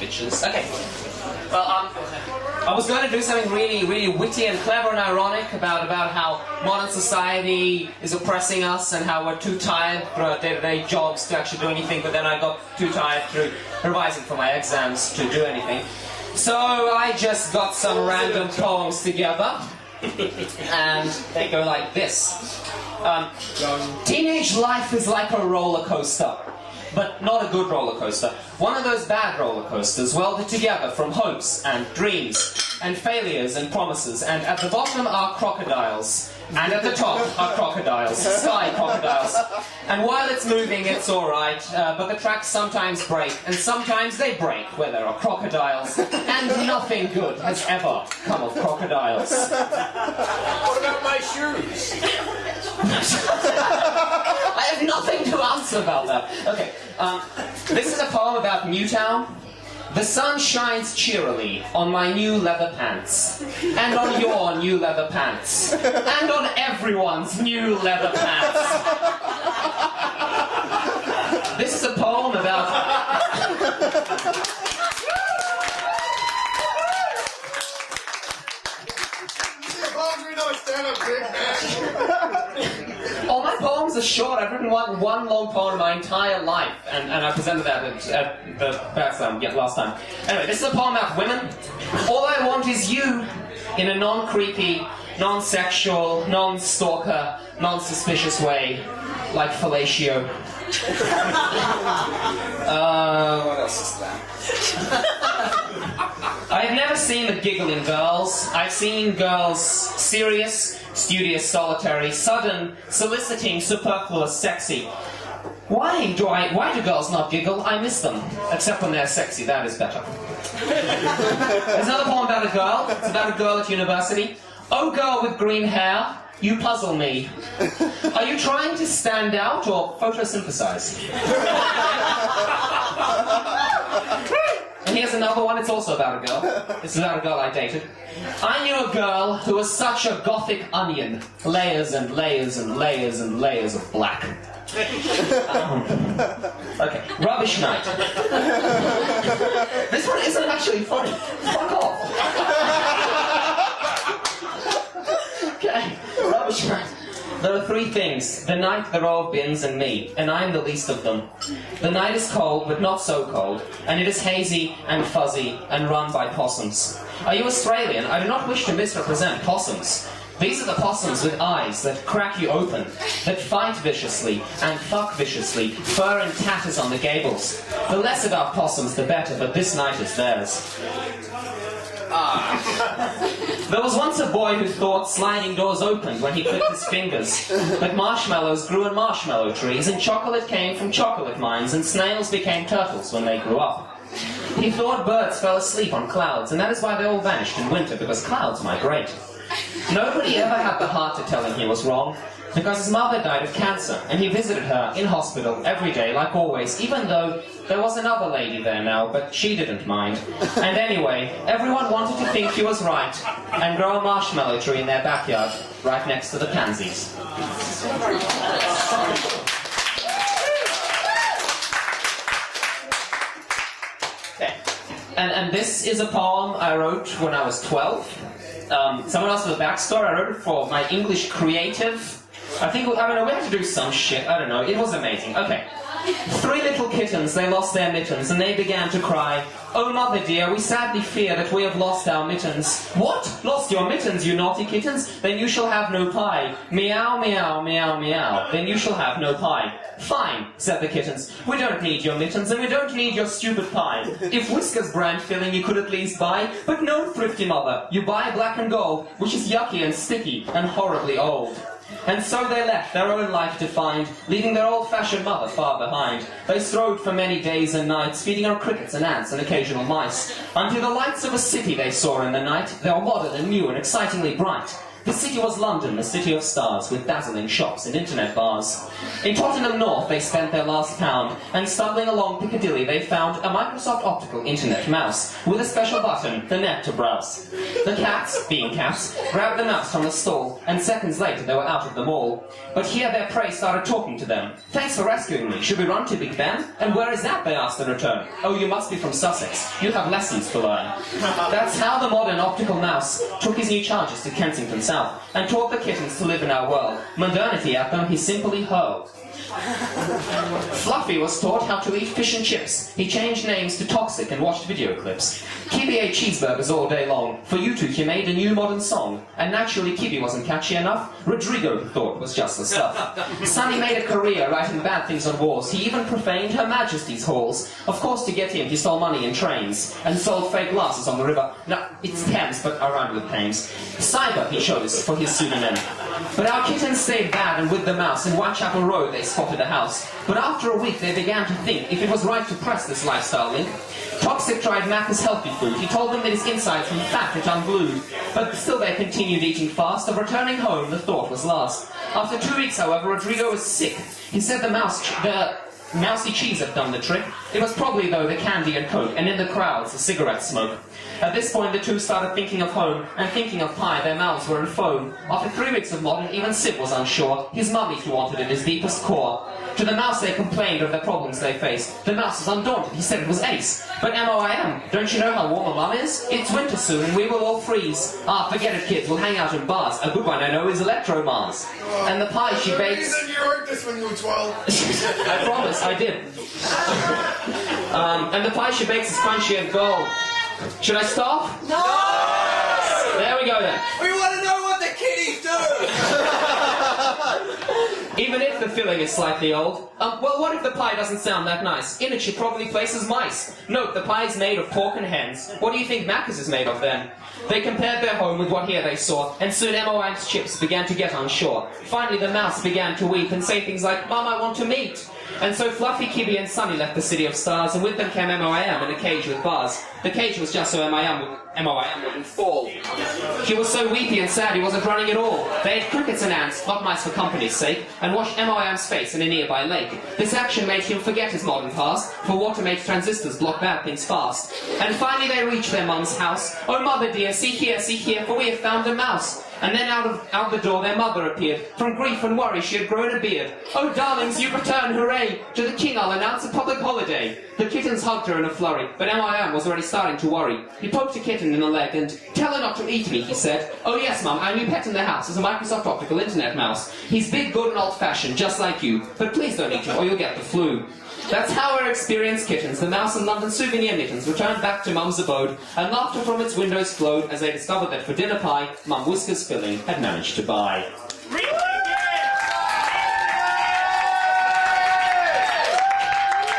bitches. Okay. Well, I was going to do something really, really witty and clever and ironic about how modern society is oppressing us and how we're too tired for our day-to-day jobs to actually do anything, but then I got too tired through revising for my exams to do anything. So I just got some random poems together, and they go like this. Teenage life is like a roller coaster, but not a good roller coaster. One of those bad roller coasters welded together from hopes and dreams and failures and promises, and at the bottom are crocodiles, and at the top are crocodiles, sky crocodiles. And while it's moving, it's alright, but the tracks sometimes break, and sometimes they break where there are crocodiles, and nothing good has ever come of crocodiles. What about my shoes? I have nothing to answer about that. Okay, this is a poem about Newtown. The sun shines cheerily on my new leather pants, and on your new leather pants, and on everyone's new leather pants. This is a poem about... All my poems are short. I've written one long poem my entire life, and I presented that at the last time. Anyway, this is a poem about women. All I want is you, in a non-creepy, non-sexual, non-stalker, non-suspicious way, like fellatio. What else is that? I have never seen the giggle in girls. I've seen girls serious, studious, solitary, sudden, soliciting, superfluous, sexy. Why do girls not giggle? I miss them. Except when they're sexy, that is better. There's another poem about a girl. It's about a girl at university. Oh, girl with green hair, you puzzle me. Are you trying to stand out or photosynthesize? And here's another one, it's also about a girl. It's about a girl I dated. I knew a girl who was such a gothic onion. Layers and layers and layers and layers of black. Okay, rubbish night. This one isn't actually funny. Fuck off. Okay, rubbish night. There are three things: the night, the row of bins, and me, and I am the least of them. The night is cold, but not so cold, and it is hazy and fuzzy and run by possums. Are you Australian? I do not wish to misrepresent possums. These are the possums with eyes that crack you open, that fight viciously and fuck viciously, fur and tatters on the gables. The less about possums, the better, but this night is theirs. There was once a boy who thought sliding doors opened when he clicked his fingers, that marshmallows grew in marshmallow trees, and chocolate came from chocolate mines, and snails became turtles when they grew up. He thought birds fell asleep on clouds, and that is why they all vanished in winter, because clouds migrate. Nobody ever had the heart to tell him he was wrong, because his mother died of cancer, and he visited her in hospital every day, like always, even though there was another lady there now, but she didn't mind. And anyway, everyone wanted to think he was right, and grow a marshmallow tree in their backyard, right next to the pansies. Okay. And this is a poem I wrote when I was 12. Someone else with a backstory. I wrote it for my English creative. I don't know, we had to do some shit, I don't know, it was amazing. Okay. 3 little kittens, they lost their mittens, and they began to cry. Oh, mother dear, we sadly fear that we have lost our mittens. What? Lost your mittens, you naughty kittens? Then you shall have no pie. Meow, meow, meow, meow. Then you shall have no pie. Fine, said the kittens. We don't need your mittens, and we don't need your stupid pie. If Whisker's brand filling you could at least buy, but no, thrifty mother, you buy black and gold, which is yucky and sticky and horribly old. And so they left their own life to find, leaving their old-fashioned mother far behind. They strode for many days and nights, feeding on crickets and ants and occasional mice, until the lights of a city they saw in the night. They were modern and new and excitingly bright. The city was London, a city of stars, with dazzling shops and internet bars. In Tottenham North they spent their last pound, and stumbling along Piccadilly they found a Microsoft Optical Internet mouse, with a special button, the net to browse. The cats, being cats, grabbed the mouse from the stall, and seconds later they were out of the mall. But here their prey started talking to them. "Thanks for rescuing me. Should we run to Big Ben?" "And where is that?" they asked in return. "Oh, you must be from Sussex. You have lessons to learn." That's how the modern optical mouse took his new charges to Kensington South, and taught the kittens to live in our world. Modernity at them he simply hurled. Fluffy was taught how to eat fish and chips. He changed names to Toxic and watched video clips. Kibby ate cheeseburgers all day long. For you two he made a new modern song. And naturally Kibby wasn't catchy enough. Rodrigo thought was just the stuff. Sonny made a career writing bad things on walls. He even profaned Her Majesty's halls. Of course, to get in he stole money in trains and sold fake glasses on the river. No, it's Thames, but I rhymed with Thames. Cyber he chose for his pseudonym. But our kittens stayed bad, and with the mouse in Whitechapel Road they spotted a house. But after a week they began to think if it was right to press this lifestyle link. Toxic tried Macca's healthy food. He told them that his insides from fat it unglued. But still they continued eating fast. Of returning home the thought was last. After 2 weeks, however, Rodrigo was sick. He said the mousy cheese had done the trick. It was probably, though, the candy and coke, and in the crowds the cigarette smoke. At this point the two started thinking of home, and thinking of pie. Their mouths were in foam. After 3 weeks of modern, even Sid was unsure. His mummy he wanted in his deepest core. To the mouse they complained of the problems they faced. The mouse was undaunted. He said it was ace. But M-O-I-M, don't you know how warm a mum is? It's winter soon and we will all freeze. Ah, forget it, kids, we'll hang out in bars. A good one I know is Electro Mars. And the pie she bakes... You wrote this when you were 12. I promise, I did. And the pie she bakes is crunchy and gold. Should I stop? No! There we go then. We want to know what the kiddies do! Even if the filling is slightly old. Well, what if the pie doesn't sound that nice? In it she probably places mice. Note, the pie is made of pork and hens. What do you think Macca's is made of then? They compared their home with what here they saw, and soon M.O.I.'s chips began to get unsure. Finally the mouse began to weep and say things like, "Mum, I want to meet." And so Fluffy, Kibby and Sunny left the city of stars, and with them came M.O.I.M. in a cage with bars. The cage was just so M.O.I.M. wouldn't fall. He was so weepy and sad he wasn't running at all. They ate crickets and ants, not mice for company's sake, and washed M.O.I.M.'s face in a nearby lake. This action made him forget his modern past, for water makes transistors block bad things fast. And finally they reached their mum's house. "Oh mother dear, see here, for we have found a mouse." And then out the door their mother appeared. From grief and worry she had grown a beard. "Oh darlings, you've returned, hooray! To the king I'll announce a public holiday." The kittens hugged her in a flurry, but M.I.M. was already starting to worry. He poked a kitten in the leg and, "Tell her not to eat me," he said. "Oh yes, Mum, our new pet in the house is a Microsoft Optical Internet mouse. He's big, good and old-fashioned, just like you. But please don't eat him or you'll get the flu." That's how our experienced kittens, the mouse and London souvenir mittens, returned back to Mum's abode, and laughter from its windows flowed as they discovered that for dinner pie, Mum Whisker's filling had managed to buy.